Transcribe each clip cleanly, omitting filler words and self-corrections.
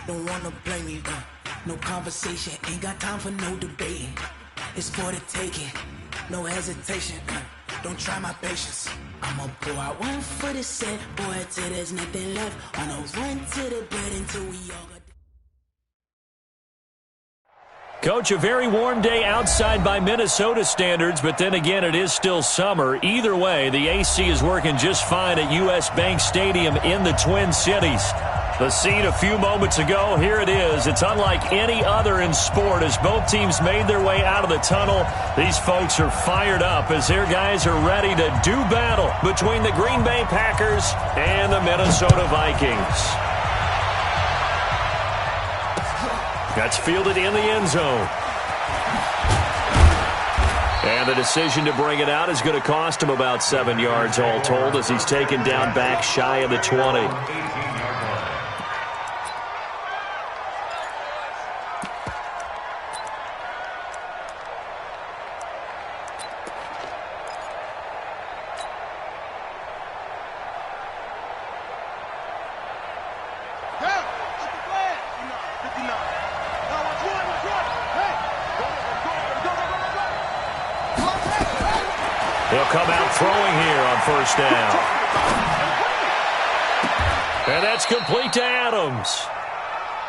don't wanna play me. No conversation, ain't got time for no debating. It's for the taking, no hesitation. Don't try my patience. I'ma pour out one for the set, boy, till there's nothing left. On a run to the bed until we all got. Coach, a very warm day outside by Minnesota standards, but then again, it is still summer. Either way, the AC is working just fine at U.S. Bank Stadium in the Twin Cities. The scene a few moments ago, here it is. It's unlike any other in sport as both teams made their way out of the tunnel. These folks are fired up as their guys are ready to do battle between the Green Bay Packers and the Minnesota Vikings. That's fielded in the end zone. And the decision to bring it out is going to cost him about 7 yards all told as he's taken down back shy of the 20. He'll come out throwing here on first down. And that's complete to Adams.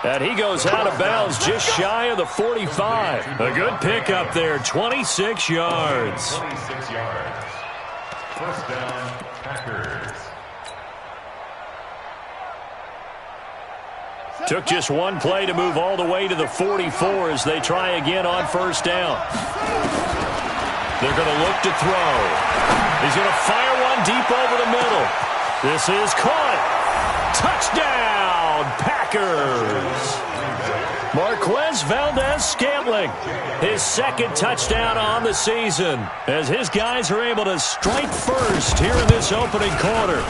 And he goes out of bounds just shy of the 45. A good pickup there, 26 yards. 26 yards. First down, Packers. Took just one play to move all the way to the 44 as they try again on first down. They're going to look to throw. He's going to fire one deep over the middle. This is caught. Touchdown, Packers. Marquez Valdez-Scantling, his second touchdown on the season as his guys are able to strike first here in this opening quarter.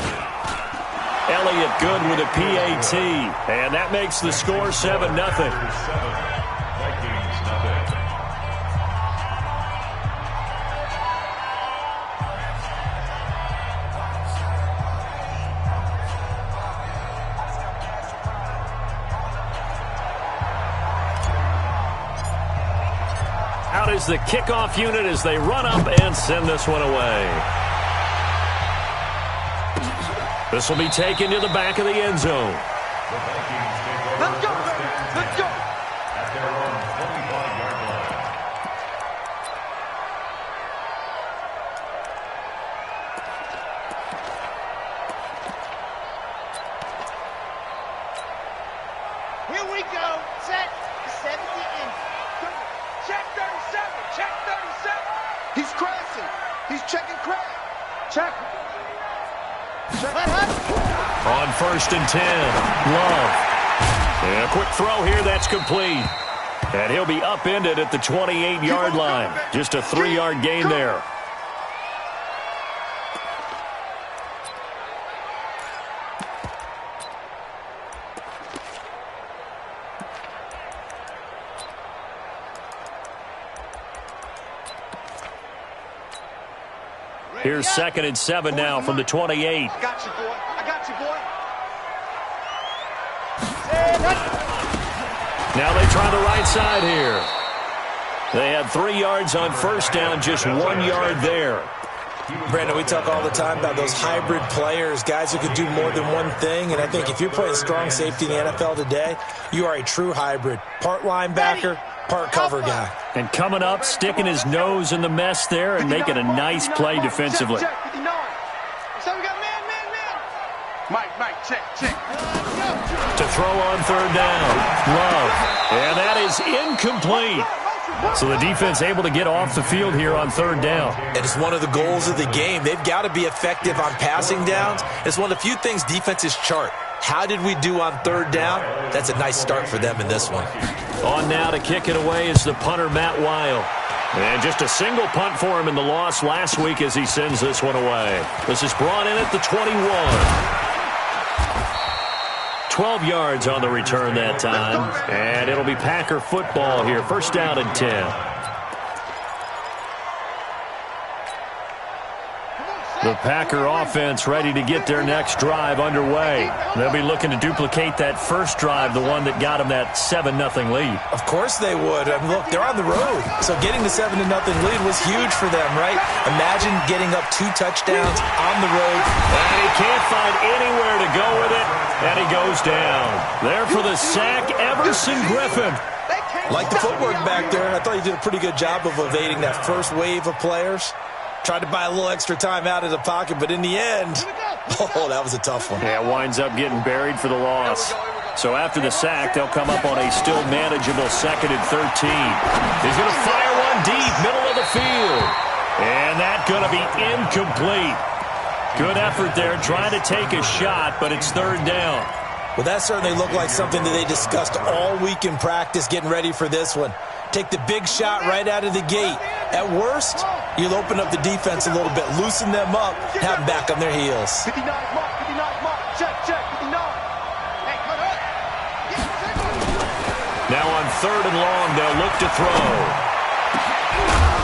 Elliott good with a PAT, and that makes the score 7-0. Out is the kickoff unit as they run up and send this one away. This will be taken to the back of the end zone. Let's go! Let's go! At their own 25-yard line. Here we go. Set. 70 in. Check 37. Check 37. He's crashing. He's checking crack. Check. On first and 10, Love. And a quick throw here, that's complete. And he'll be upended at the 28-yard line. Just a 3-yard gain there. Here's 2nd and 7 now from the 28. I got you, boy. I got you, boy. Now they try the right side here. They had 3 yards on first down, just 1 yard there. Brandon, we talk all the time about those hybrid players, guys who could do more than one thing, and I think if you're playing strong safety in the NFL today, you are a true hybrid. Part linebacker, part cover guy. And coming up, sticking his nose in the mess there and making a nice play defensively. Check, 59. So we got man. Mike, check. To throw on third down, Love. And that is incomplete. So the defense able to get off the field here on third down. And it's one of the goals of the game. They've got to be effective on passing downs. It's one of the few things defenses chart. How did we do on third down? That's a nice start for them in this one. On now to kick it away is the punter, Matt Weil. And just a single punt for him in the loss last week as he sends this one away. This is brought in at the 21. 12 yards on the return that time. And it'll be Packer football here. First down and 10. The Packer offense ready to get their next drive underway. They'll be looking to duplicate that first drive, the one that got them that 7-0 lead. Of course they would. I mean, look, they're on the road. So getting the 7-0 lead was huge for them, right? Imagine getting up 2 touchdowns on the road. And he can't find anywhere to go with it, and he goes down. There for the sack, Everson Griffin. Like the footwork back there. I thought he did a pretty good job of evading that first wave of players. Tried to buy a little extra time out of the pocket, but in the end, oh, that was a tough one. Yeah, winds up getting buried for the loss. So after the sack, they'll come up on a still manageable 2nd and 13. He's going to fire one deep, middle of the field. And that's going to be incomplete. Good effort there, trying to take a shot, but it's 3rd down. Well, that certainly looked like something that they discussed all week in practice, getting ready for this one. Take the big shot right out of the gate. At worst, you'll open up the defense a little bit, loosen them up, have them back on their heels. 59 mark, 59 mark, check, 59. Hey, cut up. Now on 3rd and long, they'll look to throw.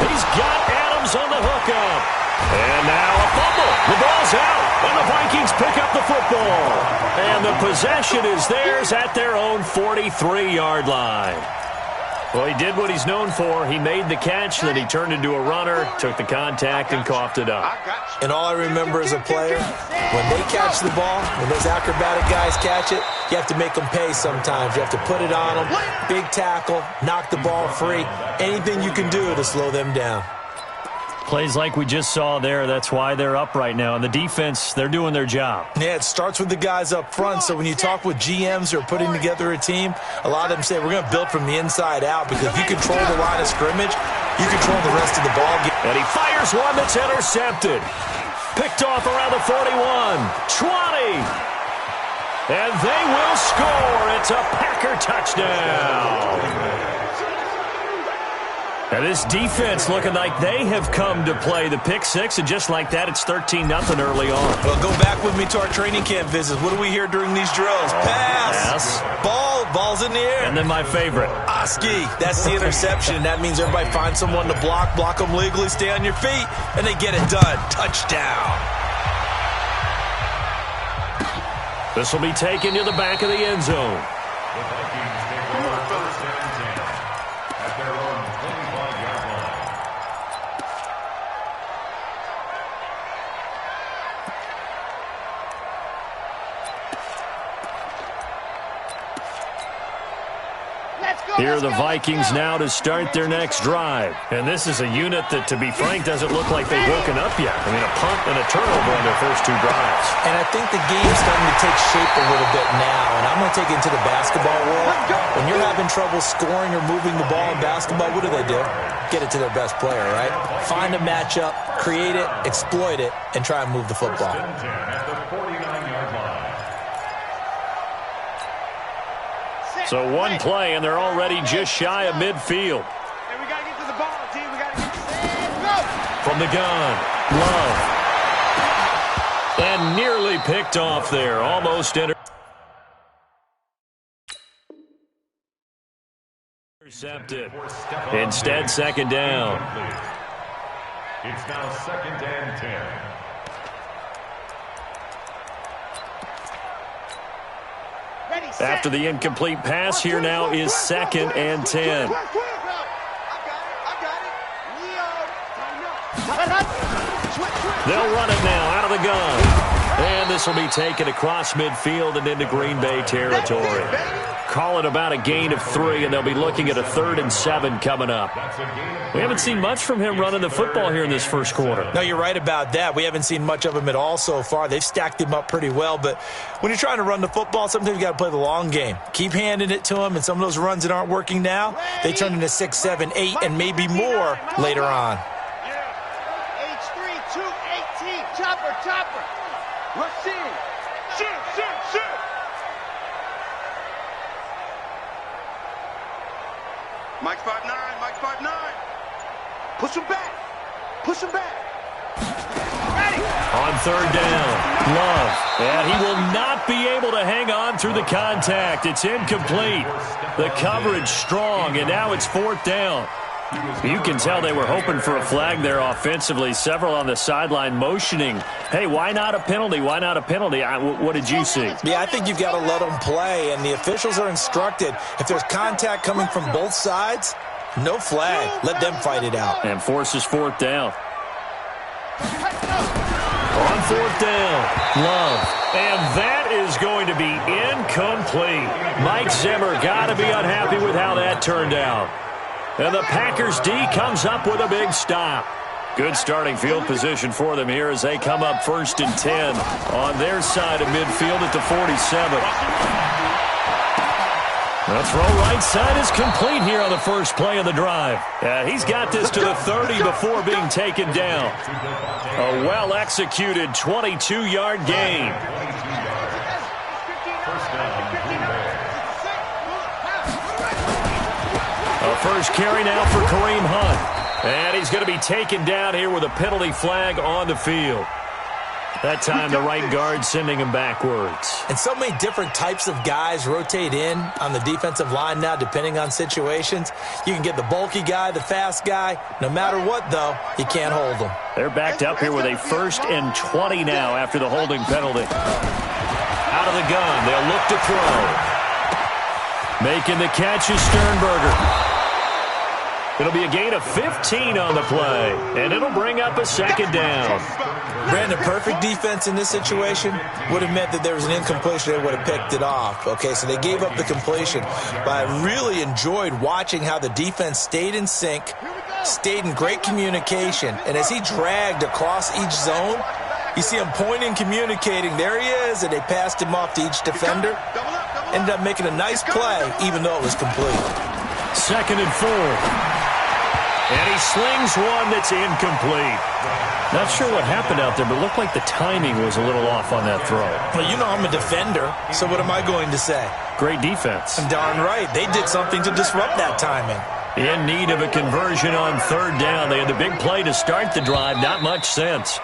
He's got Adams on the hookup. And now a fumble. The ball's out, and the Vikings pick up the football. And the possession is theirs at their own 43-yard line. Well, he did what he's known for. He made the catch, then he turned into a runner, took the contact, and coughed it up. And all I remember as a player, when they catch the ball, when those acrobatic guys catch it, you have to make them pay sometimes. You have to put it on them, big tackle, knock the ball free, anything you can do to slow them down. Plays like we just saw there, that's why they're up right now. And the defense, they're doing their job. Yeah, it starts with the guys up front. So when you talk with GMs who are putting together a team, a lot of them say, we're going to build from the inside out, because if you control the line of scrimmage, you control the rest of the ball game. And he fires one that's intercepted. Picked off around the 41. 20. And they will score. It's a Packer touchdown. Now this defense looking like they have come to play. The pick six, and just like that, it's 13-0 early on. Well, go back with me to our training camp visits. What do we hear during these drills? Pass. Ball's in the air. And then my favorite. Oski. That's the interception. That means everybody finds someone to block them legally, stay on your feet, and they get it done. Touchdown. This will be taken to the back of the end zone. The Vikings take over 1st and 10 at their own 25-yard line. Here are the Vikings now to start their next drive. And this is a unit that, to be frank, doesn't look like they've woken up yet. I mean, a punt and a turnover on their first 2 drives. And I think the game's starting to take shape a little bit now. And I'm going to take it into the basketball world. When you're having trouble scoring or moving the ball in basketball, what do? Get it to their best player, right? Find a matchup, create it, exploit it, and try and move the football. 1st and 10 at the 49-yard line. So one play, and they're already just shy of midfield. Hey, we got to get to the ball, team. We got to get to the ball. From the gun, Love. And nearly picked off there. Almost intercepted. Instead, 2nd down. It's now 2nd and 10. After the incomplete pass, here now is 2nd and 10. They'll run it now out of the gun. And this will be taken across midfield and into Green Bay territory. Call it about a gain of 3, and they'll be looking at a 3rd and 7 coming up. We haven't seen much from him running the football here in this first quarter. No, you're right about that. We haven't seen much of him at all so far. They've stacked him up pretty well, but when you're trying to run the football, sometimes you got to play the long game. Keep handing it to him, and some of those runs that aren't working now, they turn into 6, 7, 8, and maybe more later on. H3, 218, chopper. Rush in. Shoot. Mike's 5'9", Mike's 5'9". Push him back. Ready. On 3rd down, Love. And he will not be able to hang on through the contact. It's incomplete. The coverage strong, and now it's 4th down. You can tell they were hoping for a flag there offensively. Several on the sideline motioning, hey, why not a penalty? Why not a penalty? What did you see? Yeah, I think you've got to let them play, and the officials are instructed. If there's contact coming from both sides, no flag. Let them fight it out. And forces fourth down. On fourth down, Love. And that is going to be incomplete. Mike Zimmer got to be unhappy with how that turned out. And the Packers D comes up with a big stop. Good starting field position for them here as they come up 1st and 10 on their side of midfield at the 47. The throw right side is complete here on the first play of the drive. He's got this to the 30 before being taken down. A well-executed 22-yard gain. A first carry now for Kareem Hunt. And he's going to be taken down here with a penalty flag on the field. That time the right guard sending him backwards. And so many different types of guys rotate in on the defensive line now depending on situations. You can get the bulky guy, the fast guy. No matter what, though, you can't hold them. They're backed up here with a 1st and 20 now after the holding penalty. Out of the gun, they'll look to throw. Making the catch is Sternberger. It'll be a gain of 15 on the play, and it'll bring up a 2nd down. Brandon, perfect defense in this situation would have meant that there was an incompletion. They would have picked it off. Okay, so they gave up the completion. But I really enjoyed watching how the defense stayed in sync, stayed in great communication, and as he dragged across each zone, you see him pointing, communicating. There he is, and they passed him off to each defender. Ended up making a nice play, even though it was complete. 2nd and 4. And he slings one that's incomplete. Not sure what happened out there, but it looked like the timing was a little off on that throw. Well, you know I'm a defender, so what am I going to say? Great defense. Darn right. They did something to disrupt that timing. In need of a conversion on 3rd down. They had the big play to start the drive. Not much sense.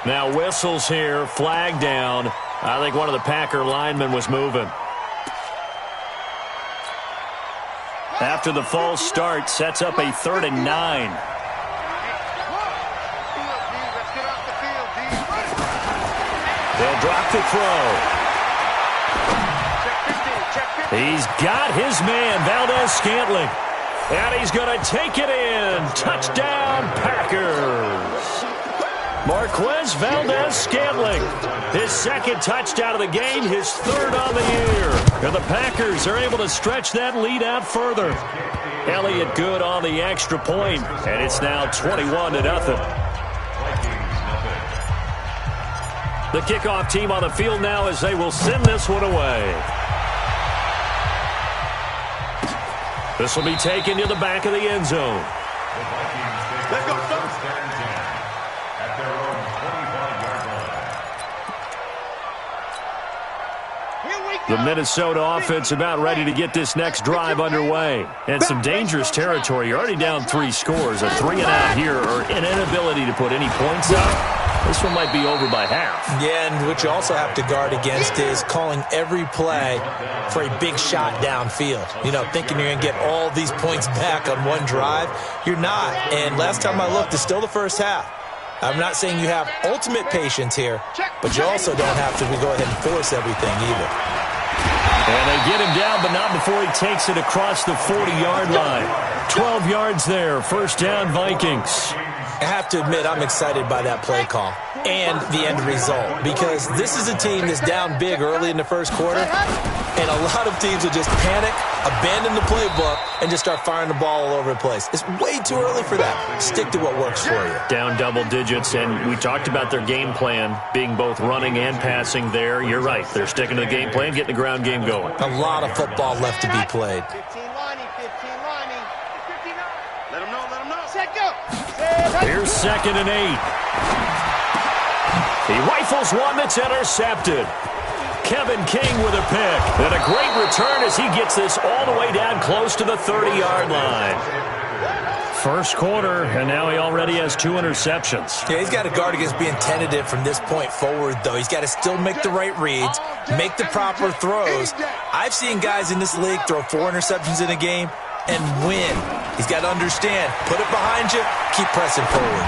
Now whistles here, flag down. I think one of the Packer linemen was moving. After the false start, sets up a 3rd and 9. They'll drop the throw. He's got his man, Valdez-Scantling. And he's going to take it in. Touchdown, Packers. Marquez Valdez-Scantling. His 2nd touchdown of the game, his 3rd on the year. And the Packers are able to stretch that lead out further. Elliott good on the extra point, and it's now 21-0. The kickoff team on the field now as they will send this one away. This will be taken to the back of the end zone. Let's go, first and 10 at their own 25-yard line. The Minnesota offense about ready to get this next drive underway. And some dangerous territory. You're already down 3 scores. A 3-and-out here, or an inability to put any points up. This one might be over by half. Yeah, and what you also have to guard against is calling every play for a big shot downfield. You know, thinking you're going to get all these points back on one drive. You're not. And last time I looked, it's still the first half. I'm not saying you have ultimate patience here, but you also don't have to go ahead and force everything either. And they get him down, but not before he takes it across the 40-yard line. 12 yards there. First down, Vikings. I have to admit, I'm excited by that play call and the end result, because this is a team that's down big early in the first quarter, and a lot of teams will just panic, abandon the playbook, and just start firing the ball all over the place. It's way too early for that. Stick to what works for you. Down double digits, and we talked about their game plan being both running and passing there. You're right. They're sticking to the game plan, getting the ground game going. A lot of football left to be played. 15 lining. Let him know. Set, go. Here's 2nd and 8. He rifles one that's intercepted. Kevin King with a pick. And a great return as he gets this all the way down close to the 30-yard line. First quarter, and now he already has 2 interceptions. Yeah, he's got to guard against being tentative from this point forward, though. He's got to still make the right reads, make the proper throws. I've seen guys in this league throw 4 interceptions in a game. and win. He's got to understand, put it behind you, keep pressing forward.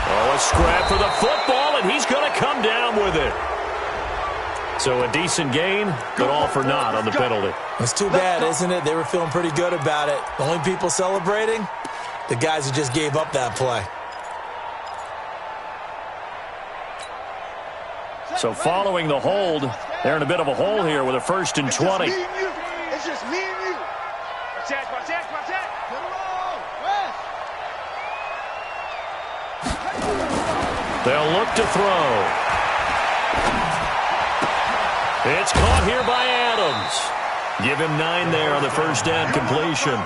Oh, a scrap for the football, and he's going to come down with it. So a decent gain, but all for naught on the penalty. It's too bad, isn't it? They were feeling pretty good about it. The only people celebrating, the guys who just gave up that play. So following the hold, they're in a bit of a hole here with a 1st and 20. It's just me and you. Protect. They'll look to throw. It's caught here by Adams. Give him 9 there on the first down completion.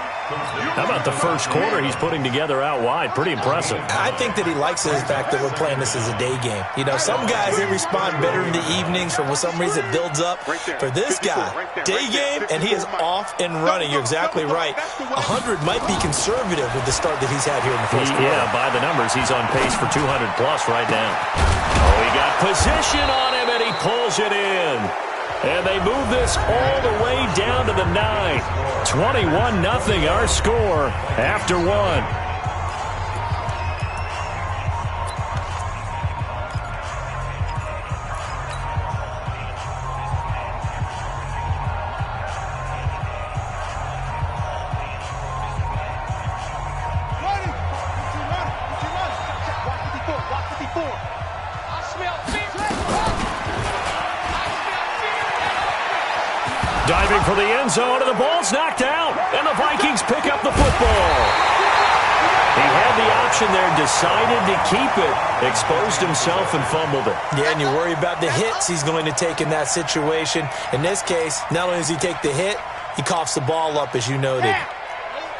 How about the first quarter he's putting together out wide? Pretty impressive. I think that he likes the fact that we're playing this as a day game. You know, some guys, they respond better in the evenings. For some reason, it builds up. For this guy, day game, and he is off and running. You're exactly right. 100 might be conservative with the start that he's had here in the first quarter. Yeah, by the numbers, he's on pace for 200-plus right now. Oh, he got position on him, and he pulls it in. And they move this all the way down to the 9. 21-0 our score after 1. Diving for the end zone, and the ball's knocked out, and the Vikings pick up the football. He had the option there, decided to keep it, exposed himself and fumbled it. Yeah, and you worry about the hits he's going to take in that situation. In this case, not only does he take the hit, he coughs the ball up, as you noted.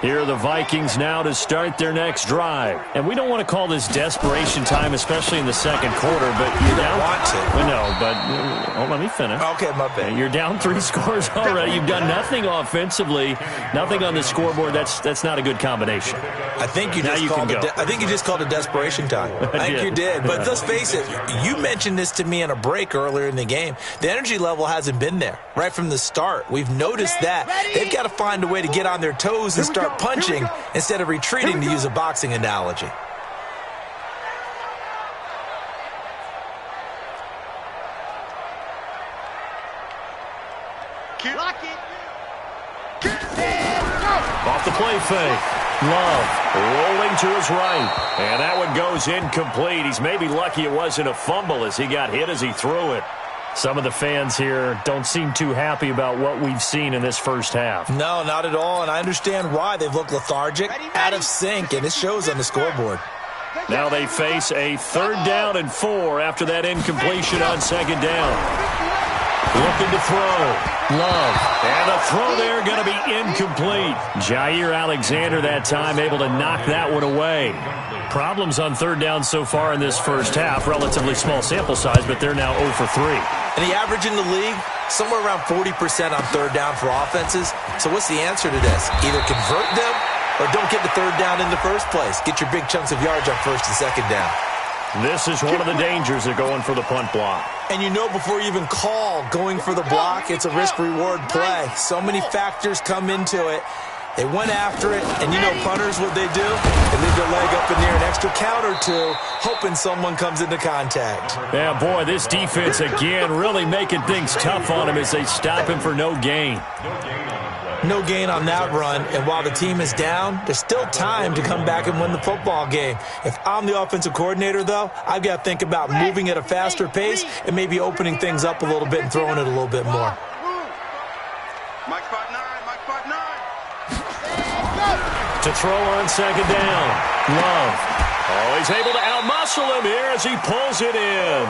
Here are the Vikings now to start their next drive. And we don't want to call this desperation time, especially in the second quarter, but you're down. Want to. No, but let me finish. Okay, my bad. You're down 3 scores already. You've done nothing offensively, nothing on the scoreboard. That's not a good combination. I think you just called it desperation time. I think you did. But let's face it, you mentioned this to me in a break earlier in the game. The energy level hasn't been there right from the start. We've noticed that. They've got to find a way to get on their toes and start punching instead of retreating, to use a boxing analogy. Off the play fake. Love rolling to his right. And that one goes incomplete. He's maybe lucky it wasn't a fumble as he got hit as he threw it. Some of the fans here don't seem too happy about what we've seen in this first half. No, not at all, and I understand why. They've looked lethargic, out of sync, and it shows on the scoreboard. Now they face a 3rd down and 4 after that incompletion on 2nd down. Looking to throw. Love. And the throw there going to be incomplete. Jair Alexander that time able to knock that one away. Problems on 3rd down so far in this first half. Relatively small sample size, but they're now 0 for 3. And the average in the league, somewhere around 40% on 3rd down for offenses. So what's the answer to this? Either convert them or don't get the 3rd down in the first place. Get your big chunks of yards on 1st and 2nd down. This is one of the dangers of going for the punt block. And you know before you even call going for the block, it's a risk-reward play. So many factors come into it. They went after it, and you know punters, what they do? They leave their leg up in the air an extra count or two, hoping someone comes into contact. Yeah, boy, this defense again really making things tough on him as they stop him for no gain. No gain on that run, and while the team is down, there's still time to come back and win the football game. If I'm the offensive coordinator, though, I've got to think about moving at a faster pace and maybe opening things up a little bit and throwing it a little bit more. Mike 5'9", Mike 5'9". To throw on 2nd down. Love. Oh, he's able to outmuscle him here as he pulls it in.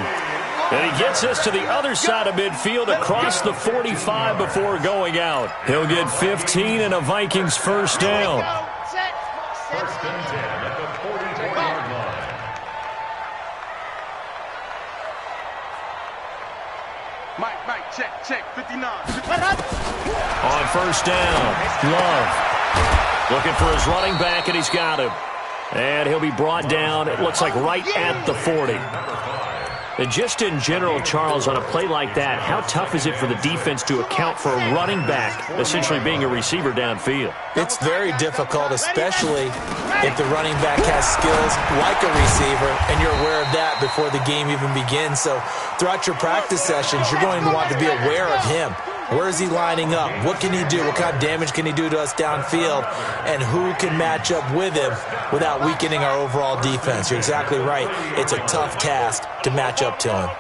And he gets us to the other side of midfield across the 45 before going out. He'll get 15 and a Vikings 1st down. 1st and 10 at the 44-yard line. Mike, check, 59. On 1st down, Love. Looking for his running back, and he's got him. And he'll be brought down, it looks like right at the 40. And just in general, Charles, on a play like that, how tough is it for the defense to account for a running back essentially being a receiver downfield? It's very difficult, especially if the running back has skills like a receiver, and you're aware of that before the game even begins. So throughout your practice sessions, you're going to want to be aware of him. Where is he lining up? What can he do? What kind of damage can he do to us downfield? And who can match up with him without weakening our overall defense? You're exactly right. It's a tough task to match up to him.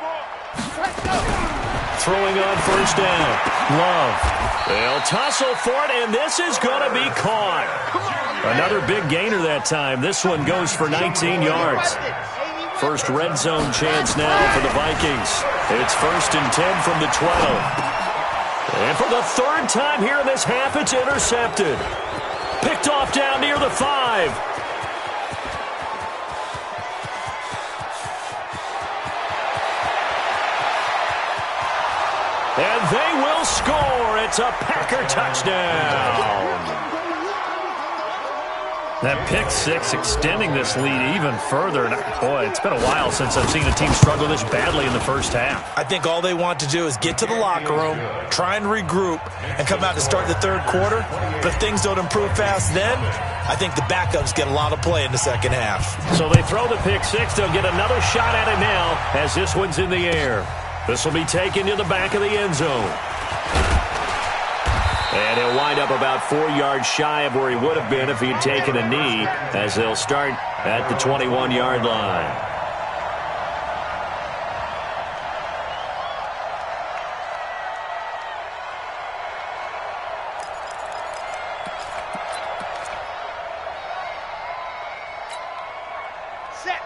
Throwing on first down. Love. They'll tussle for it, and this is going to be caught. Another big gainer that time. This one goes for 19 yards. First red zone chance now for the Vikings. It's 1st and 10 from the 12. And for the third time here in this half, it's intercepted. Picked off down near the 5. And they will score. It's a Packer touchdown. That pick six extending this lead even further. And boy, it's been a while since I've seen a team struggle this badly in the first half. I think all they want to do is get to the locker room, try and regroup, and come out to start the third quarter. But if things don't improve fast then, I think the backups get a lot of play in the second half. So they throw the pick six. They'll get another shot at it now as this one's in the air. This will be taken to the back of the end zone. And he'll wind up about 4 yards shy of where he would have been if he'd taken a knee, as they'll start at the 21-yard line.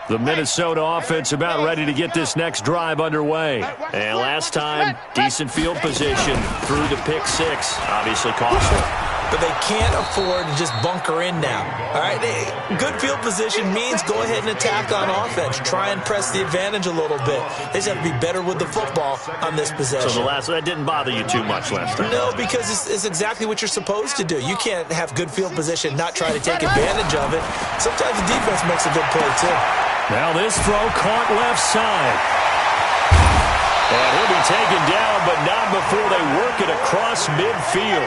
The Minnesota offense about ready to get this next drive underway. And last time, decent field position through the pick six. Obviously costly. But they can't afford to just bunker in now. All right, good field position means go ahead and attack on offense. Try and press the advantage a little bit. They just have to be better with the football on this possession. So that didn't bother you too much last time? No, because it's exactly what you're supposed to do. You can't have good field position, not try to take advantage of it. Sometimes the defense makes a good play, too. Now this throw caught left side. And he'll be taken down, but not before they work it across midfield.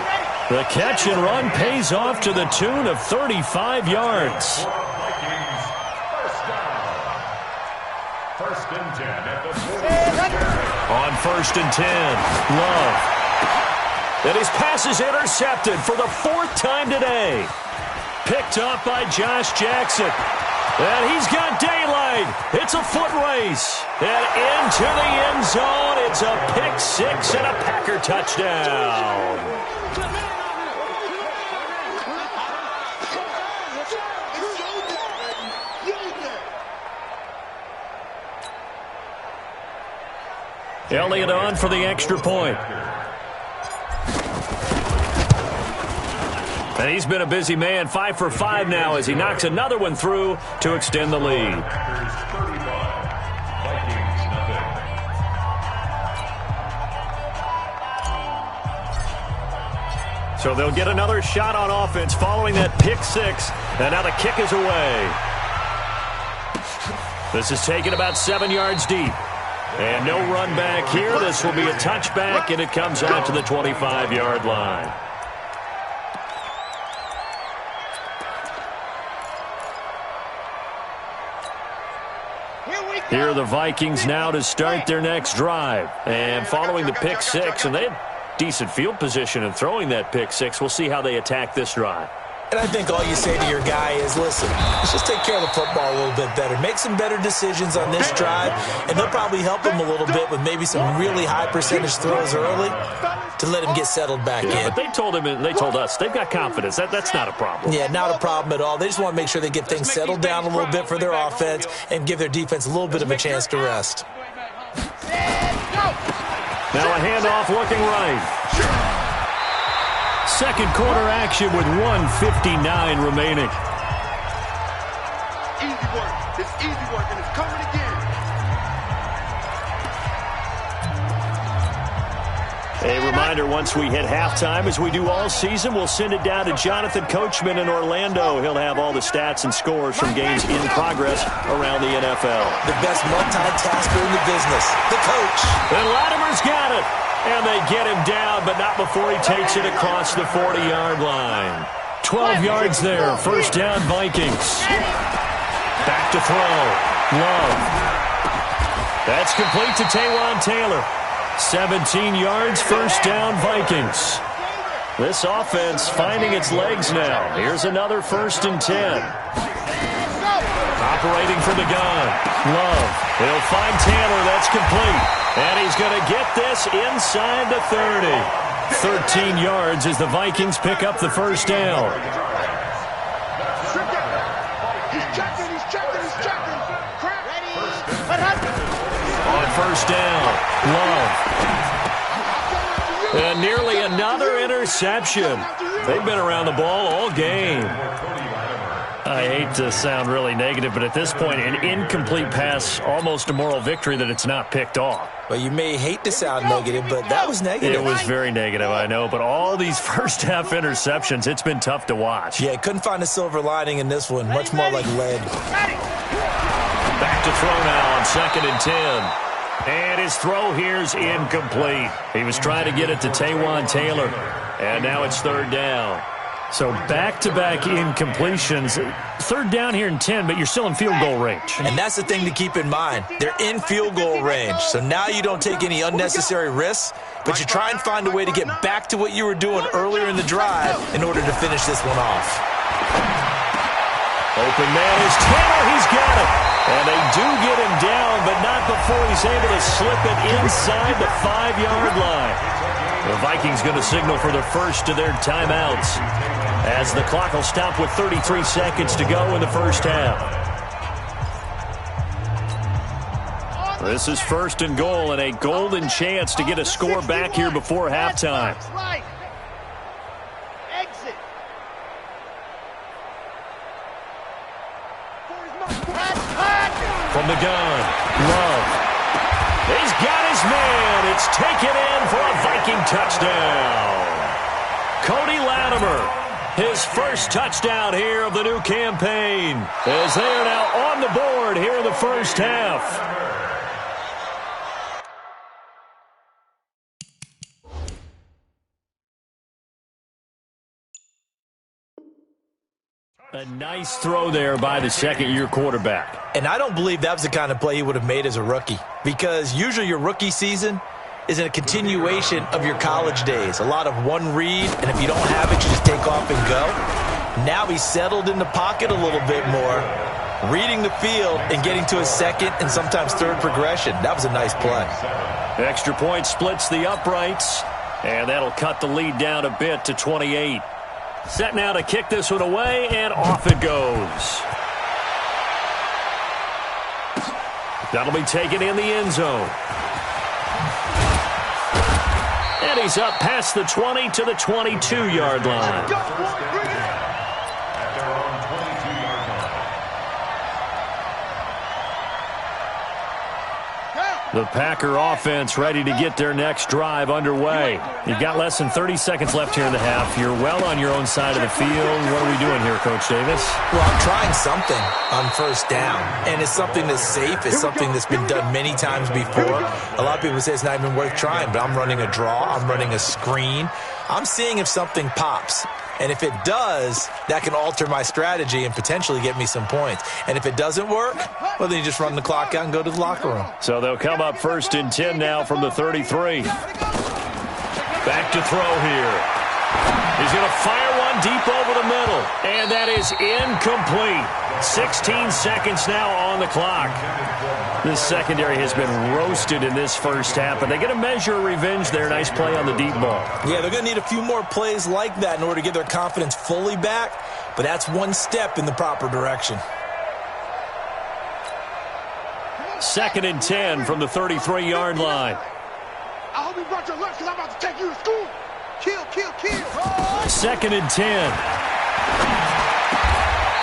The catch and run pays off to the tune of 35 yards. First and 10 at the 40. On 1st and 10, Love. And his pass is intercepted for the 4th time today. Picked up by Josh Jackson. And he's got daylight. It's a foot race. And into the end zone. It's a pick six and a Packer touchdown. Elliott on for the extra point. And he's been a busy man, 5 for 5 now as he knocks another one through to extend the lead. Packers 35, Vikings nothing. So they'll get another shot on offense following that pick six. And now the kick is away. This is taken about 7 yards deep. And no run back here. This will be a touchback, and it comes out to the 25-yard line. Here are the Vikings now to start their next drive. And following the pick six, and they had decent field position in throwing that pick six. We'll see how they attack this drive. And I think all you say to your guy is, listen, let's just take care of the football a little bit better. Make some better decisions on this drive, and they'll probably help him a little bit with maybe some really high percentage throws early to let him get settled back in. But they told him, and they told us, they've got confidence. That's not a problem. Yeah, not a problem at all. They just want to make sure they get things settled down a little bit for their offense and give their defense a little bit of a chance to rest. Now a handoff looking right. Second quarter action with 1:59 remaining. Easy work. It's easy work, and it's coming again. A reminder, once we hit halftime, as we do all season, we'll send it down to Jonathan Coachman in Orlando. He'll have all the stats and scores from games in progress around the NFL. The best multitasker in the business, the coach. And Latimer's got it. And they get him down, but not before he takes it across the 40-yard line. 12 yards there. First down, Vikings. Back to throw. Love. That's complete to Taywan Taylor. 17 yards, first down, Vikings. This offense finding its legs now. Here's another 1st and 10. Operating from the gun. Love. He'll find Taylor. That's complete. And he's going to get this inside the 30. 13 yards as the Vikings pick up the first down. He's checking. On first down, Love. And nearly another interception. They've been around the ball all game. I hate to sound really negative, but at this point, an incomplete pass, almost a moral victory that it's not picked off. Well, you may hate to sound negative, but that was negative. It was very negative, I know, but all these first-half interceptions, it's been tough to watch. Yeah, couldn't find a silver lining in this one. Much more like lead. Back to throw now on 2nd and 10. And his throw here's incomplete. He was trying to get it to Taywan Taylor, and now it's 3rd down. So back-to-back incompletions. 3rd down here in 10, but you're still in field goal range. And that's the thing to keep in mind. They're in field goal range. So now you don't take any unnecessary risks, but you try and find a way to get back to what you were doing earlier in the drive in order to finish this one off. Open man is Taylor. He's got it. And they do get him down, but not before he's able to slip it inside the 5-yard line. The Vikings going to signal for the first of their timeouts as the clock will stop with 33 seconds to go in the first half. This is 1st and goal and a golden chance to get a score back here before halftime. Exit. From the gun, Love. He's got his man. It's taken in for a Viking touchdown. Cody Latimer, his first touchdown here of the new campaign, as they are now on the board here in the first half. A nice throw there by the second-year quarterback. And I don't believe that was the kind of play he would have made as a rookie, because usually your rookie season is a continuation of your college days. A lot of one read, and if you don't have it, you just take off and go. Now he's settled in the pocket a little bit more, reading the field and getting to his second and sometimes third progression. That was a nice play. Extra point splits the uprights, and that'll cut the lead down a bit to 28. Set now to kick this one away, and off it goes. That'll be taken in the end zone. And he's up past the 20 to the 22-yard line. The Packer offense ready to get their next drive underway. You've got less than 30 seconds left here in the half. You're well on your own side of the field. What are we doing here, Coach Davis? Well, I'm trying something on first down, and it's something that's safe. It's something that's been done many times before. A lot of people say it's not even worth trying, but I'm running a draw. I'm running a screen. I'm seeing if something pops. And if it does, that can alter my strategy and potentially get me some points. And if it doesn't work, well, then you just run the clock out and go to the locker room. So they'll come up 1st and 10 now from the 33. Back to throw here. He's going to fire one deep over the middle. And that is incomplete. 16 seconds now on the clock. This secondary has been roasted in this first half, but they get a measure of revenge there. Nice play on the deep ball. Yeah, they're going to need a few more plays like that in order to get their confidence fully back, but that's one step in the proper direction. 2nd and 10 from the 33-yard line. I hope you brought your lunch because I'm about to take you to school. Kill. 2nd and 10.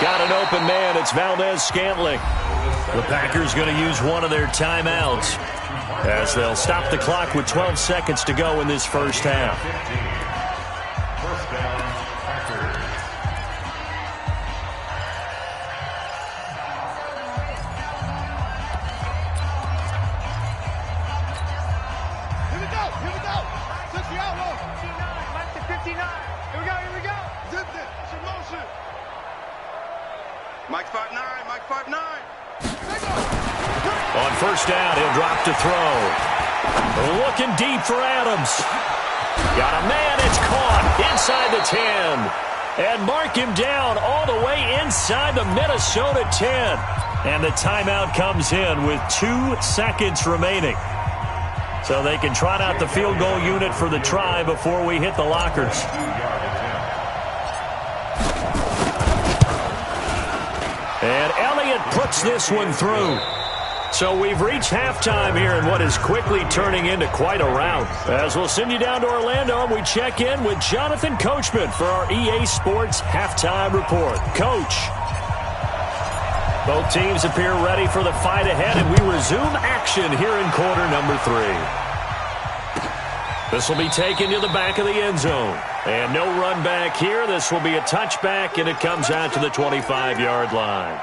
Got an open man. It's Valdez-Scantling. The Packers going to use one of their timeouts as they'll stop the clock with 12 seconds to go in this first half. First down, Packers. Here we go. 60 out low. 59, Mike to 59. Here we go. Zip it. It's in motion. Mike 5'9", Mike 5'9". On first down, he'll drop to throw. Looking deep for Adams. Got a man, it's caught inside the 10. And mark him down all the way inside the Minnesota 10. And the timeout comes in with 2 seconds remaining. So they can trot out the field goal unit for the try before we hit the lockers. And Elliott puts this one through. So we've reached halftime here in what is quickly turning into quite a rout. As we'll send you down to Orlando, and we check in with Jonathan Coachman for our EA Sports Halftime Report. Coach. Both teams appear ready for the fight ahead, and we resume action here in quarter number 3. This will be taken to the back of the end zone. And no run back here. This will be a touchback, and it comes out to the 25-yard line.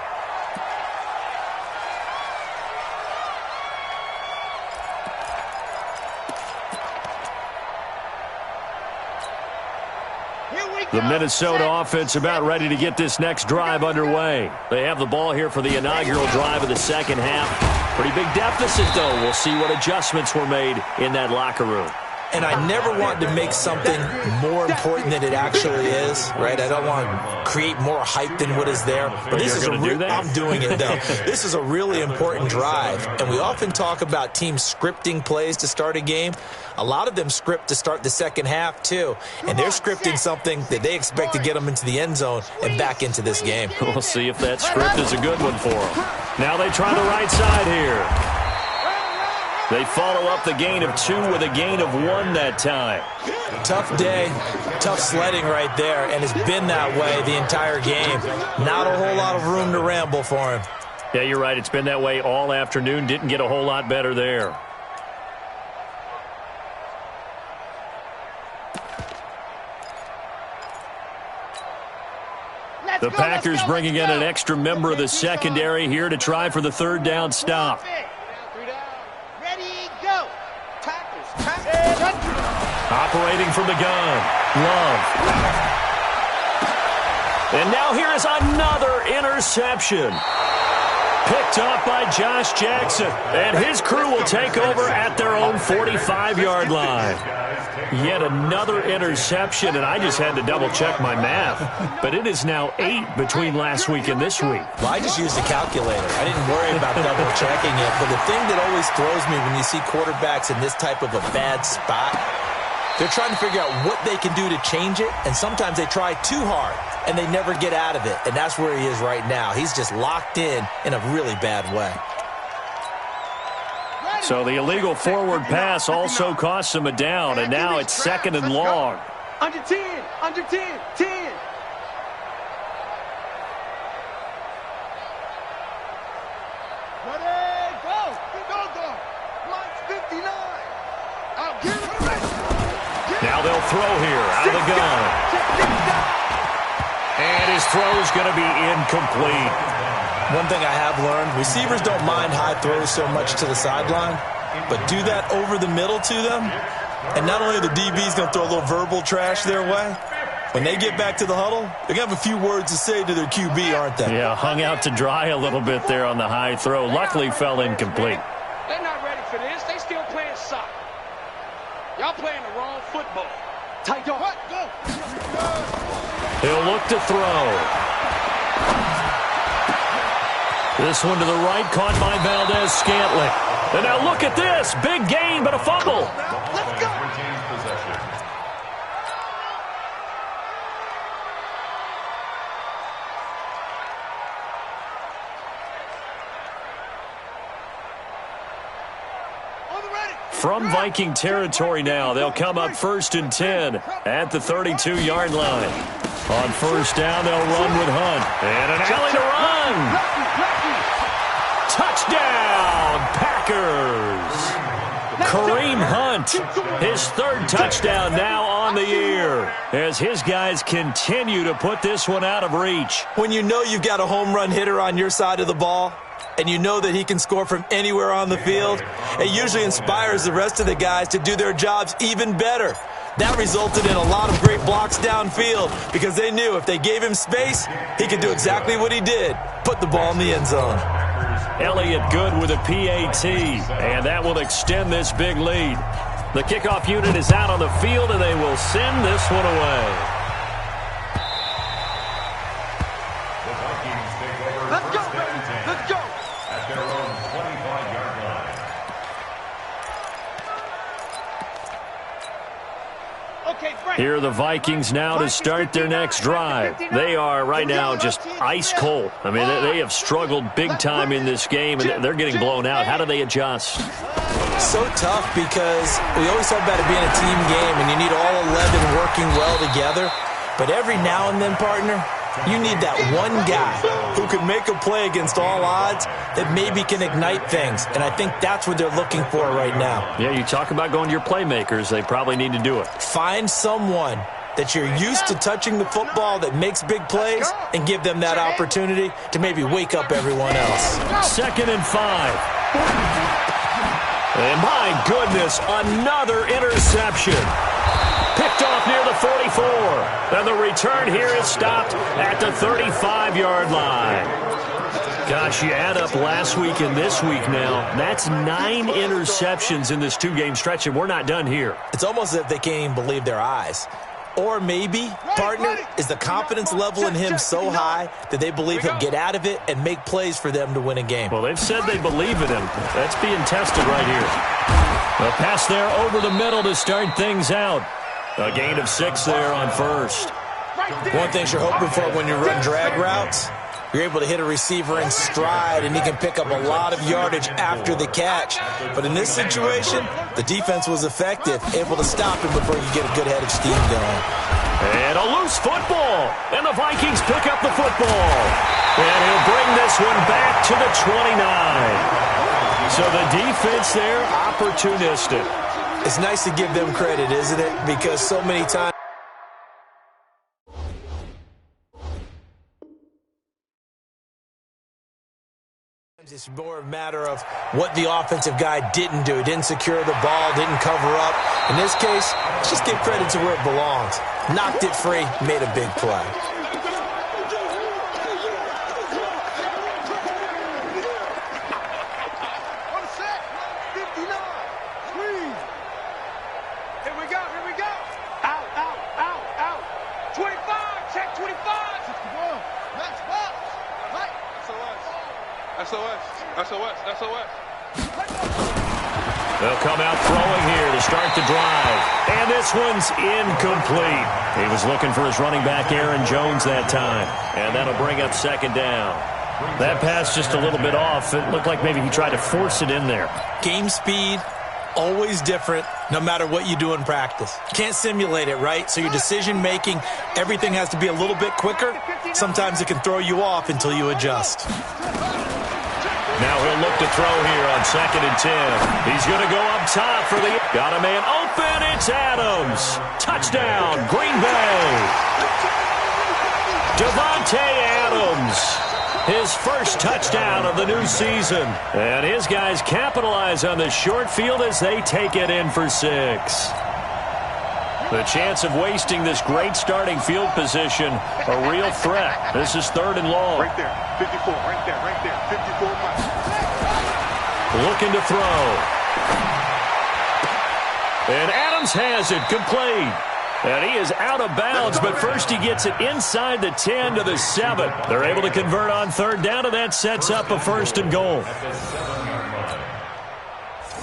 The Minnesota offense about ready to get this next drive underway. They have the ball here for the inaugural drive of the second half. Pretty big deficit, though. We'll see what adjustments were made in that locker room. And I never want to make something more important than it actually is, right? I don't want to create more hype than what is there. But this is I'm doing it, though. This is a really important drive. And we often talk about teams scripting plays to start a game. A lot of them script to start the second half, too. And they're scripting something that they expect to get them into the end zone and back into this game. We'll see if that script is a good one for them. Now they try the right side here. They follow up the gain of 2 with a gain of 1 that time. Tough day, tough sledding right there, and it's been that way the entire game. Not a whole lot of room to ramble for him. Yeah, you're right. It's been that way all afternoon. Didn't get a whole lot better there. The Packers bringing in an extra member of the secondary here to try for the third down stop. Operating from the gun, Love. And now here is another interception. Picked up by Josh Jackson. And his crew will take over at their own 45-yard line. Yet another interception, and I just had to double-check my math. But it is now 8 between last week and this week. Well, I just used a calculator. I didn't worry about double-checking it. But the thing that always throws me when you see quarterbacks in this type of a bad spot, they're trying to figure out what they can do to change it, and sometimes they try too hard, and they never get out of it. And that's where he is right now. He's just locked in a really bad way. So the illegal forward pass also costs him a down, and now it's 2nd and long. Under 10, 10. Ready, go. Mike's 59. Out, get it. Now they'll throw here out of the gun. And his throw is going to be incomplete. One thing I have learned, receivers don't mind high throws so much to the sideline, but do that over the middle to them, and not only are the DBs going to throw a little verbal trash their way, when they get back to the huddle, they're going to have a few words to say to their QB, aren't they? Yeah, hung out to dry a little bit there on the high throw. Luckily fell incomplete. They're not ready for this. They still playing soccer. Y'all playing the wrong football. Tight go. What? Go. He'll look to throw. This one to the right, caught by Valdez-Scantling. And now look at this. Big gain, but a fumble. Let's go. Retains possession. From Viking territory now, they'll come up 1st and 10 at the 32-yard line. On first down, they'll run with Hunt. And an alley to run. Touchdown, Packers. Kareem Hunt, his third touchdown now on the year as his guys continue to put this one out of reach. When you know you've got a home run hitter on your side of the ball and you know that he can score from anywhere on the field, it usually inspires the rest of the guys to do their jobs even better. That resulted in a lot of great blocks downfield because they knew if they gave him space, he could do exactly what he did, put the ball in the end zone. Elliott Good with a PAT, and that will extend this big lead. The kickoff unit is out on the field, and they will send this one away. The Vikings take over. Let's go, baby. let's go. At their own 25-yard line. Here are the Vikings now to start their next drive. They are right now just ice cold. I mean, they have struggled big time in this game, and they're getting blown out. How do they adjust? So tough because we always talk about it being a team game, and you need all 11 working well together. But every now and then, partner, you need that one guy who can make a play against all odds that maybe can ignite things. And I think that's what they're looking for right now. Yeah, you talk about going to your playmakers. They probably need to do it. Find someone that you're used to touching the football that makes big plays and give them that opportunity to maybe wake up everyone else. 2nd and 5. And my goodness, another interception. Picked off near the 44. And the return here is stopped at the 35-yard line. Gosh, you add up last week and this week now. That's 9 interceptions in this 2-game stretch, and we're not done here. It's almost as if they can't even believe their eyes. Or maybe, partner, is the confidence level in him so high that they believe he'll get out of it and make plays for them to win a game. Well, they've said they believe in him. That's being tested right here. A pass there over the middle to start things out. A gain of 6 there on first. One thing you're hoping for when you run drag routes, you're able to hit a receiver in stride, and he can pick up a lot of yardage after the catch. But in this situation, the defense was effective, able to stop him before you get a good head of steam going. And a loose football. And the Vikings pick up the football. And he'll bring this one back to the 29. So the defense there, opportunistic. It's nice to give them credit, isn't it? Because so many times it's more a matter of what the offensive guy didn't do. He didn't secure the ball, didn't cover up. In this case, let's just give credit to where it belongs. Knocked it free, made a big play. SOS. They'll come out throwing here to start the drive. And this one's incomplete. He was looking for his running back, Aaron Jones, that time. And that'll bring up 2nd down. That pass just a little bit off. It looked like maybe he tried to force it in there. Game speed, always different, no matter what you do in practice. Can't simulate it, right? So your decision-making, everything has to be a little bit quicker. Sometimes it can throw you off until you adjust. Now he'll look to throw here on 2nd and 10. He's going to go up top for the... Got a man open. It's Adams. Touchdown, Green Bay. Devontae Adams. His first touchdown of the new season. And his guys capitalize on the short field as they take it in for 6. The chance of wasting this great starting field position, a real threat. This is 3rd and long. Right there, 54, right there, 54 miles. Looking to throw. And Adams has it, complete. And he is out of bounds, but first he gets it inside the 10 to the 7. They're able to convert on 3rd down, and that sets up a 1st and goal.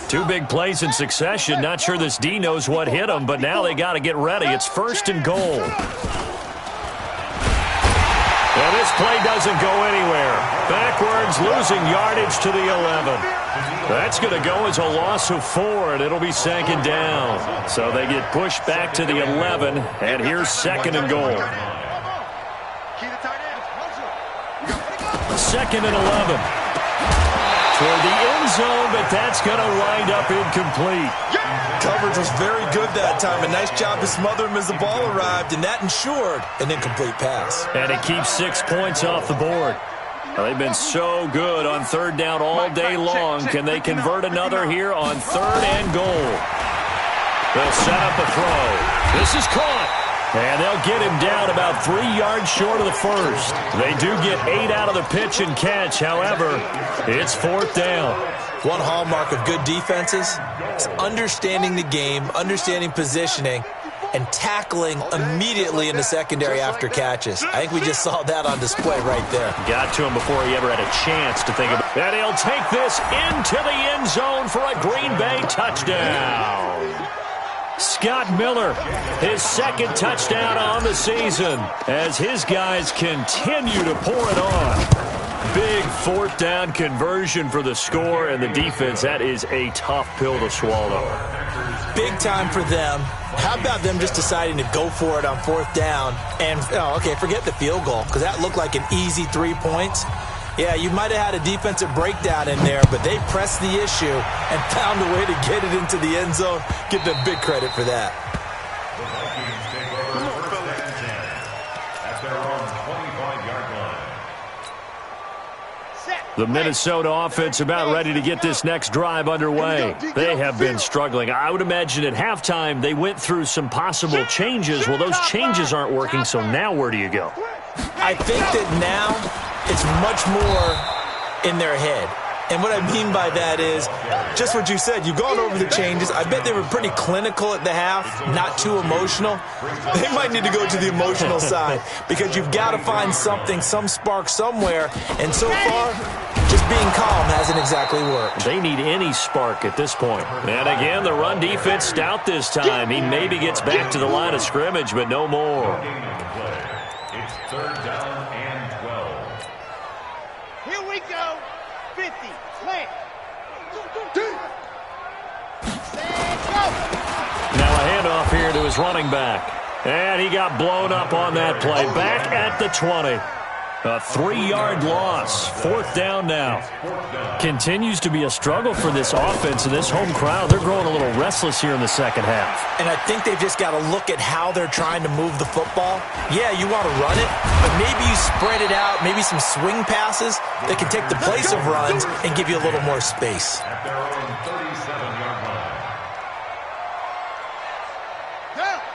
2 big plays in succession. Not sure this D knows what hit him, but now they got to get ready. It's 1st and goal. Well, this play doesn't go anywhere. Backwards, losing yardage to the 11. That's going to go as a loss of 4, and it'll be 2nd down. So they get pushed back to the 11, and here's 2nd and goal. Key to tight end. Second and 11. Toward the end zone, but that's going to wind up incomplete. Coverage was very good that time. A nice job to smother him as the ball arrived, and that ensured an incomplete pass. And it keeps 6 points off the board. Well, they've been so good on third down all day long. Can they convert another here on third and goal? They'll set up a throw. This is caught. And they'll get him down about 3 yards short of the first. They do get 8 out of the pitch and catch. However, it's fourth down. One hallmark of good defenses is understanding the game, understanding positioning, and tackling immediately in the secondary after catches. I think we just saw that on display right there. Got to him before he ever had a chance to think about it. And he'll take this into the end zone for a Green Bay touchdown. Scott Miller, his second touchdown on the season as his guys continue to pour it on. Big fourth down conversion for the score, and the defense, that is a tough pill to swallow. Big time for them. How about them just deciding to go for it on fourth down? And, okay, forget the field goal, because that looked like an easy 3 points. Yeah, you might have had a defensive breakdown in there, but they pressed the issue and found a way to get it into the end zone. Give them big credit for that. The Vikings take over first and 10 at their own 25-yard line. The Minnesota offense about ready to get this next drive underway. They have been struggling. I would imagine at halftime they went through some possible changes. Well, those changes aren't working, so now where do you go? I think that now it's much more in their head. And what I mean by that is just what you said. You've gone over the changes. I bet they were pretty clinical at the half, not too emotional. They might need to go to the emotional side because you've got to find something, some spark somewhere. And so far, just being calm hasn't exactly worked. They need any spark at this point. And again, the run defense stout this time. He maybe gets back to the line of scrimmage, but no more. It's third down and 12. Here we go. 50. Plant. Now a handoff here to his running back. And he got blown up on that play. Back at the 20. A 3-yard loss. Fourth down now. Continues to be a struggle for this offense and this home crowd. They're growing a little restless here in the second half. And I think they've just got to look at how they're trying to move the football. Yeah, you want to run it, but maybe you spread it out, maybe some swing passes that can take the place of runs and give you a little more space. At their own 37-yard line.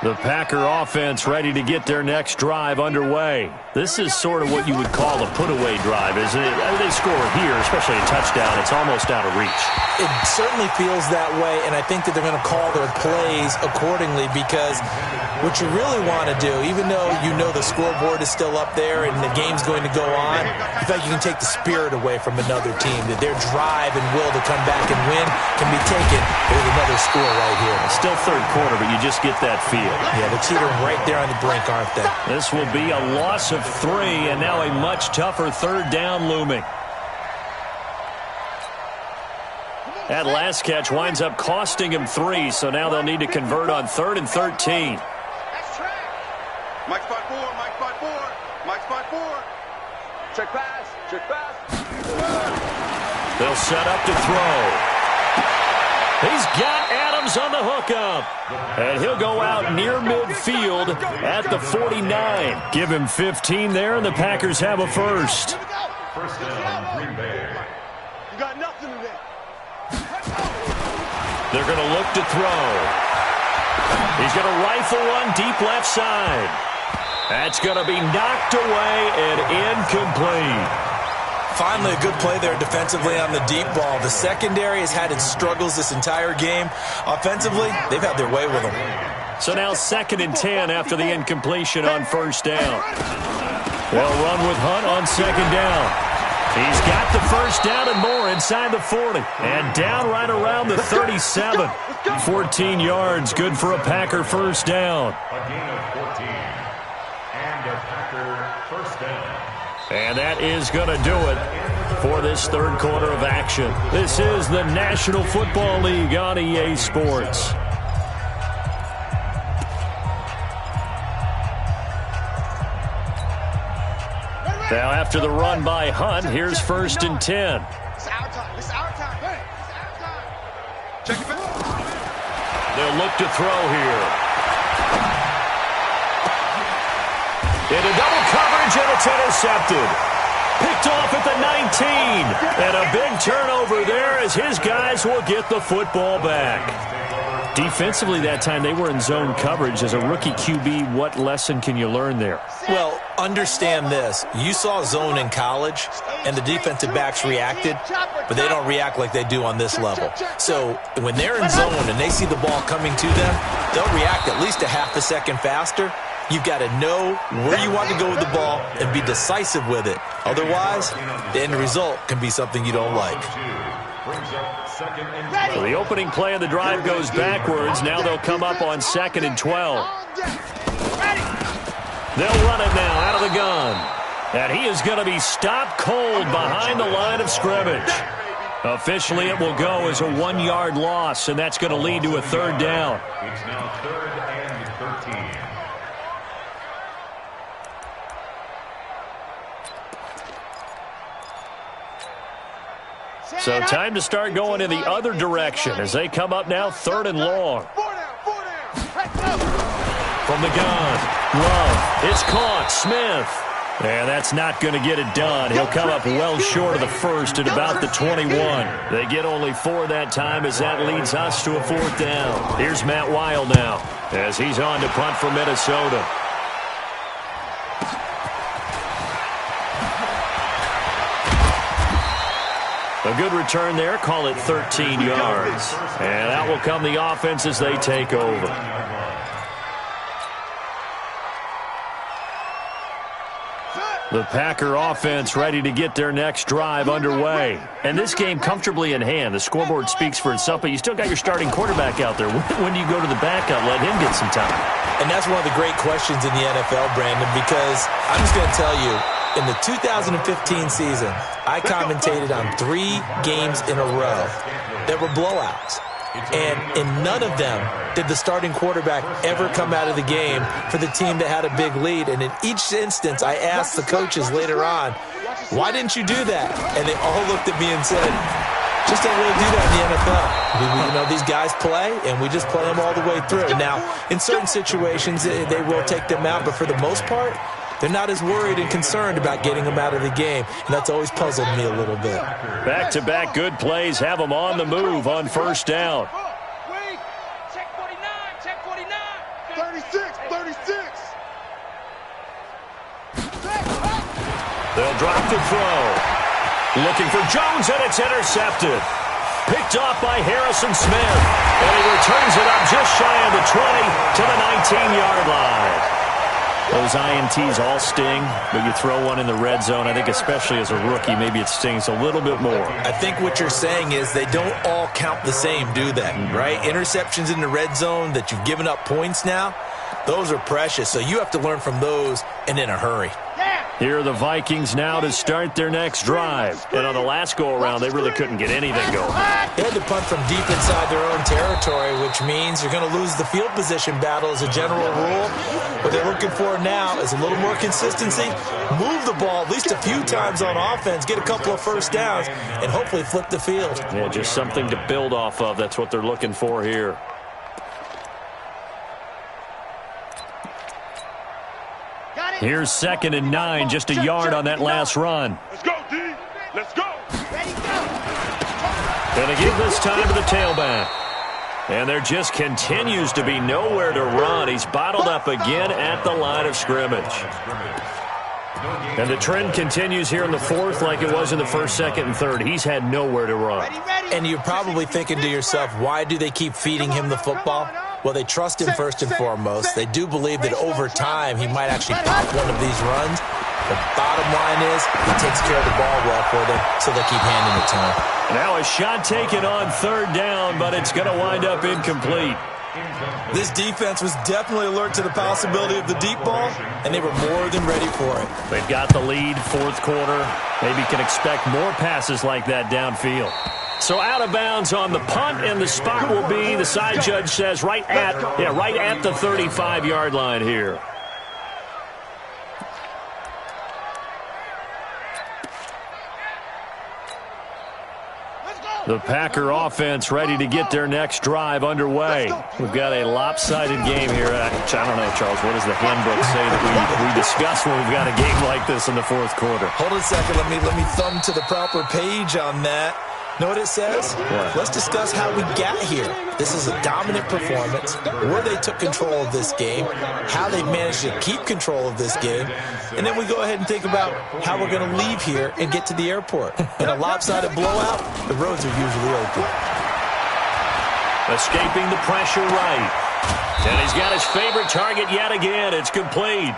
The Packer offense ready to get their next drive underway. This is sort of what you would call a put-away drive, isn't it? They score here, especially a touchdown. It's almost out of reach. It certainly feels that way, and I think that they're going to call their plays accordingly because what you really want to do, even though you know the scoreboard is still up there and the game's going to go on, you feel like you can take the spirit away from another team, that their drive and will to come back and win can be taken with another score right here. It's still third quarter, but you just get that feel. Yeah, they're teetering right there on the brink, aren't they? This will be a loss of 3, and now a much tougher third down looming. That last catch winds up costing him 3, so now they'll need to convert on 3rd and 13. Mike spot 4, Mike spot 4, Mike spot 4. Check pass, check pass. They'll set up to throw. He's got Adams on the hookup. And he'll go out near midfield at the 49. Give him 15 there, and the Packers have a first. First down, Green Bay. You got nothing in there. They're going to look to throw. He's going to rifle one deep left side. That's going to be knocked away and incomplete. Finally, a good play there defensively on the deep ball. The secondary has had its struggles this entire game. Offensively, they've had their way with them. So now 2nd and 10 after the incompletion on first down. They'll run with Hunt on 2nd down. He's got the first down and more inside the 40. And down right around the 37. 14 yards, good for a Packer first down. A gain of 14. And a Packer first down. And that is going to do it for this third quarter of action. This is the National Football League on EA Sports. Now after the run by Hunt, here's 1st and 10. It's our time. It's our time. Hey, it's our time. Check it back. They'll look to throw here. Into double coverage, and it's intercepted. Picked off at the 19. And a big turnover there as his guys will get the football back. Defensively that time, they were in zone coverage. As a rookie QB, what lesson can you learn there? Well, understand this. You saw zone in college, and the defensive backs reacted, but they don't react like they do on this level. So when they're in zone and they see the ball coming to them, they'll react at least a half a second faster. You've got to know where you want to go with the ball and be decisive with it. Otherwise, the end result can be something you don't like. So the opening play of the drive goes backwards. Now they'll come up on 2nd and 12. They'll run it now out of the gun. And he is going to be stopped cold behind the line of scrimmage. Officially, it will go as a 1-yard loss, and that's going to lead to a 3rd down. It's now 3rd and 13. So time to start going in the other direction as they come up now 3rd and long. From the gun, Love, it's caught, Smith. And that's not going to get it done. He'll come up well short of the 1st at about the 21. They get only 4 that time as that leads us to a 4th down. Here's Matt Weil now as he's on to punt for Minnesota. A good return there, call it 13 yards. And out will come the offense as they take over. The Packer offense ready to get their next drive underway. And this game comfortably in hand. The scoreboard speaks for itself, but you still got your starting quarterback out there. When do you go to the backup, let him get some time? And that's one of the great questions in the NFL, Brandon, because I'm just going to tell you, in the 2015 season, I commentated on 3 games in a row that were blowouts. And in none of them did the starting quarterback ever come out of the game for the team that had a big lead. And in each instance, I asked the coaches later on, why didn't you do that? And they all looked at me and said, just don't really do that in the NFL. You know, these guys play, and we just play them all the way through. Now, in certain situations, they will take them out, but for the most part, they're not as worried and concerned about getting them out of the game, and that's always puzzled me a little bit. Back-to-back good plays have them on the move on 1st down. Check 49, check 49. 36, 36. They'll drop the throw. Looking for Jones, and it's intercepted. Picked off by Harrison Smith. And he returns it up just shy of the 20 to the 19-yard line. Those INTs all sting, but you throw one in the red zone, I think especially as a rookie, maybe it stings a little bit more. I think what you're saying is they don't all count the same, do they? Right? Interceptions in the red zone that you've given up points now, those are precious. So you have to learn from those and in a hurry. Here are the Vikings now to start their next drive. And on the last go-around, they really couldn't get anything going. They had to punt from deep inside their own territory, which means you're going to lose the field position battle as a general rule. What they're looking for now is a little more consistency, move the ball at least a few times on offense, get a couple of 1st downs, and hopefully flip the field. Yeah, just something to build off of. That's what they're looking for here. Here's 2nd and 9, just a yard on that last run. Let's go, D. Let's go. Gonna give this time to the tailback. And there just continues to be nowhere to run. He's bottled up again at the line of scrimmage. And the trend continues here in the 4th like it was in the 1st, 2nd, and 3rd. He's had nowhere to run. And you're probably thinking to yourself, why do they keep feeding him the football? Well, they trust him first and foremost. They do believe that over time he might actually pop one of these runs. The bottom line is he takes care of the ball well for them, so they keep handing it to him. Now a shot taken on 3rd down, but it's going to wind up incomplete. This defense was definitely alert to the possibility of the deep ball, and they were more than ready for it. They've got the lead, 4th quarter. Maybe can expect more passes like that downfield. So out of bounds on the punt, and the spot will be, the side judge says, right at the 35-yard line here. The Packer offense ready to get their next drive underway. We've got a lopsided game here. I don't know, Charles, what does the handbook say that we discuss when we've got a game like this in the fourth quarter? Hold on a second. Let me thumb to the proper page on that. Know what it says? What? Let's discuss how we got here. This is a dominant performance, where they took control of this game, how they've managed to keep control of this game, and then we go ahead and think about how we're going to leave here and get to the airport. In a lopsided blowout, the roads are usually open. Escaping the pressure right. And he's got his favorite target yet again. It's complete.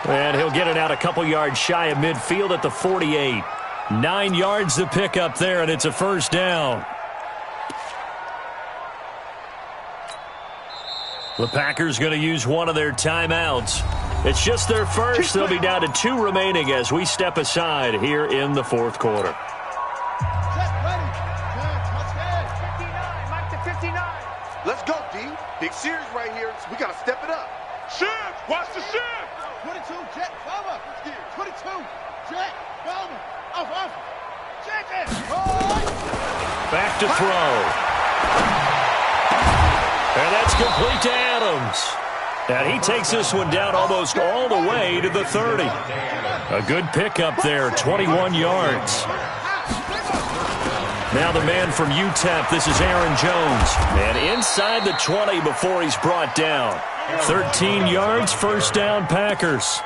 And he'll get it out a couple yards shy of midfield at the 48. 9 yards to pick up there, and it's a first down. The Packers going to use one of their timeouts. It's just their first. They'll be down to 2 remaining as we step aside here in the fourth quarter. Let's go, D. Big series right here. So we got to step it up. Shift! Watch the shift! 22, jet, cover. 22, jet, cover. Off. Check it! Back to throw. And that's complete to Adams. And he takes this one down almost all the way to the 30. A good pickup there, 21 yards. Now the man from UTEP, this is Aaron Jones. And inside the 20 before he's brought down. 13 yards, first down, Packers.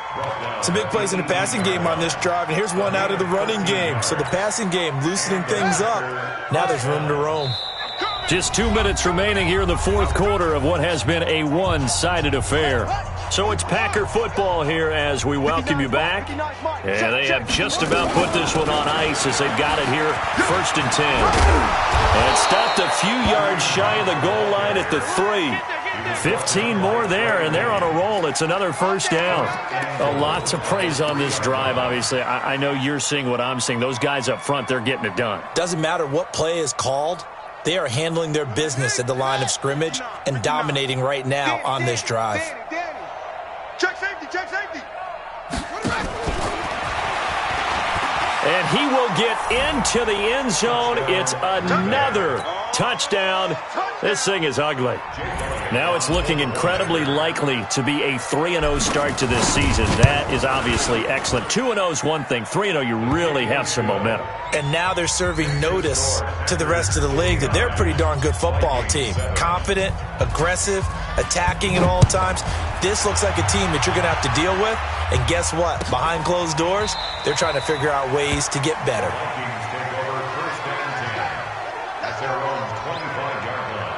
Some big plays in the passing game on this drive, and here's one out of the running game. So the passing game loosening things up. Now there's room to roam. Just 2 minutes remaining here in the fourth quarter of what has been a one-sided affair. So it's Packer football here as we welcome you back. And they have just about put this one on ice as they've got it here, 1st and 10. And stopped a few yards shy of the goal line at the 3. 15 more there, and they're on a roll. It's another first down. A lot to praise on this drive, obviously. I know you're seeing what I'm seeing. Those guys up front, they're getting it done. Doesn't matter what play is called. They are handling their business at the line of scrimmage and dominating right now on this drive. Danny. Check safety, check safety. And he will get into the end zone. It's another touchdown. This thing is ugly. Now it's looking incredibly likely to be a 3-0 start to this season. That is obviously excellent. 2-0 is one thing. 3-0, you really have some momentum. And now they're serving notice to the rest of the league that they're a pretty darn good football team. Confident, aggressive, attacking at all times. This looks like a team that you're going to have to deal with. And guess what? Behind closed doors, they're trying to figure out ways to get better. That's their own 25-yard line.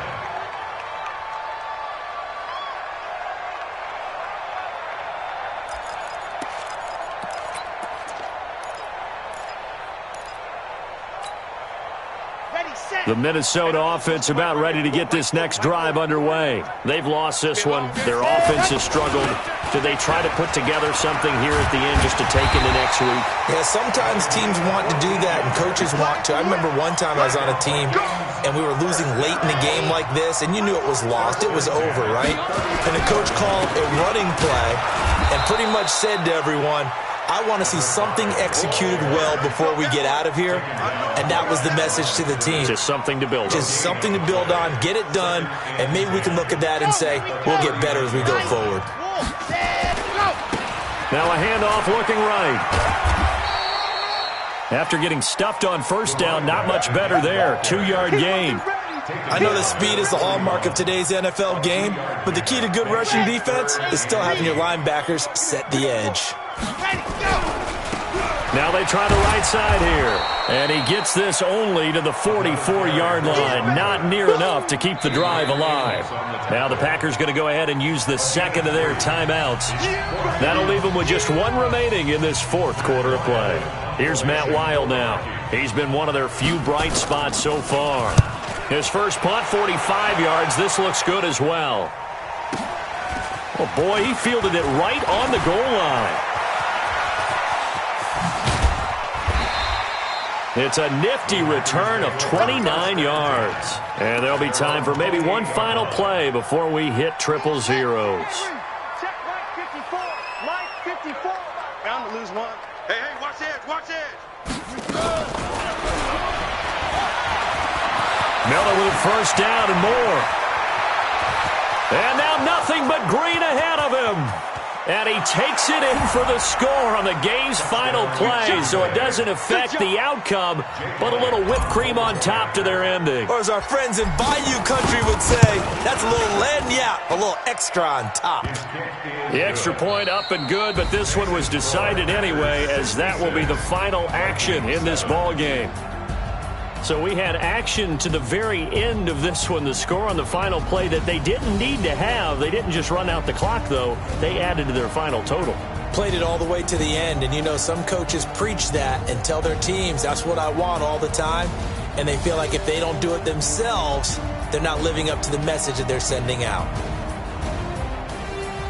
The Minnesota offense about ready to get this next drive underway. They've lost this one. Their offense has struggled. Do they try to put together something here at the end just to take into next week? Yeah, sometimes teams want to do that and coaches want to. I remember one time I was on a team and we were losing late in the game like this, and you knew it was lost. It was over, right? And the coach called a running play and pretty much said to everyone, I want to see something executed well before we get out of here. And that was the message to the team. Just something to build on. Just something to build on, get it done, and maybe we can look at that and say, we'll get better as we go forward. Now a handoff looking right. After getting stuffed on first down, not much better there. 2-yard gain. I know that speed is the hallmark of today's NFL game, but the key to good rushing defense is still having your linebackers set the edge. Now they try the right side here. And he gets this only to the 44-yard line. Not near enough to keep the drive alive. Now the Packers going to go ahead and use the second of their timeouts. That'll leave them with just one remaining in this fourth quarter of play. Here's Matt Weil now. He's been one of their few bright spots so far. His first punt, 45 yards. This looks good as well. Oh, boy, he fielded it right on the goal line. It's a nifty return of 29 yards. And there'll be time for maybe one final play before we hit 000. Check line 54. Line 54. Bound to lose one. Hey, watch edge, watch edge. Miller with a first down and more. And now nothing but green ahead of him. And he takes it in for the score on the game's final play, so it doesn't affect the outcome, but a little whipped cream on top to their ending. Or as our friends in Bayou Country would say, that's a little lagniappe, a little extra on top. The extra point up and good, but this one was decided anyway, as that will be the final action in this ball game. So we had action to the very end of this one, the score on the final play that they didn't need to have. They didn't just run out the clock, though. They added to their final total. Played it all the way to the end, and you know some coaches preach that and tell their teams, that's what I want all the time, and they feel like if they don't do it themselves, they're not living up to the message that they're sending out.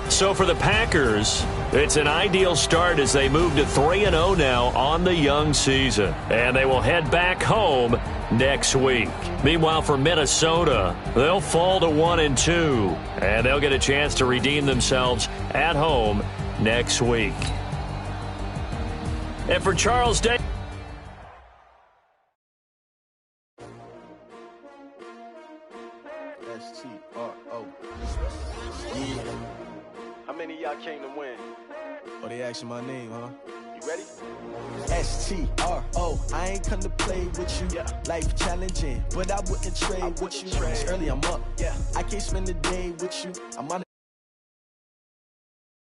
So for the Packers, it's an ideal start as they move to 3-0 now on the young season. And they will head back home next week. Meanwhile, for Minnesota, they'll fall to 1-2. And they'll get a chance to redeem themselves at home next week. And for Charles Day. S-T-R-O. Yeah. How many of y'all came to win? Oh, they asking my name, huh? You ready? S-T-R-O. I ain't come to play with you. Yeah. Life challenging, but I wouldn't trade with you. It's early, I'm up. Yeah. I can't spend the day with you. I'm on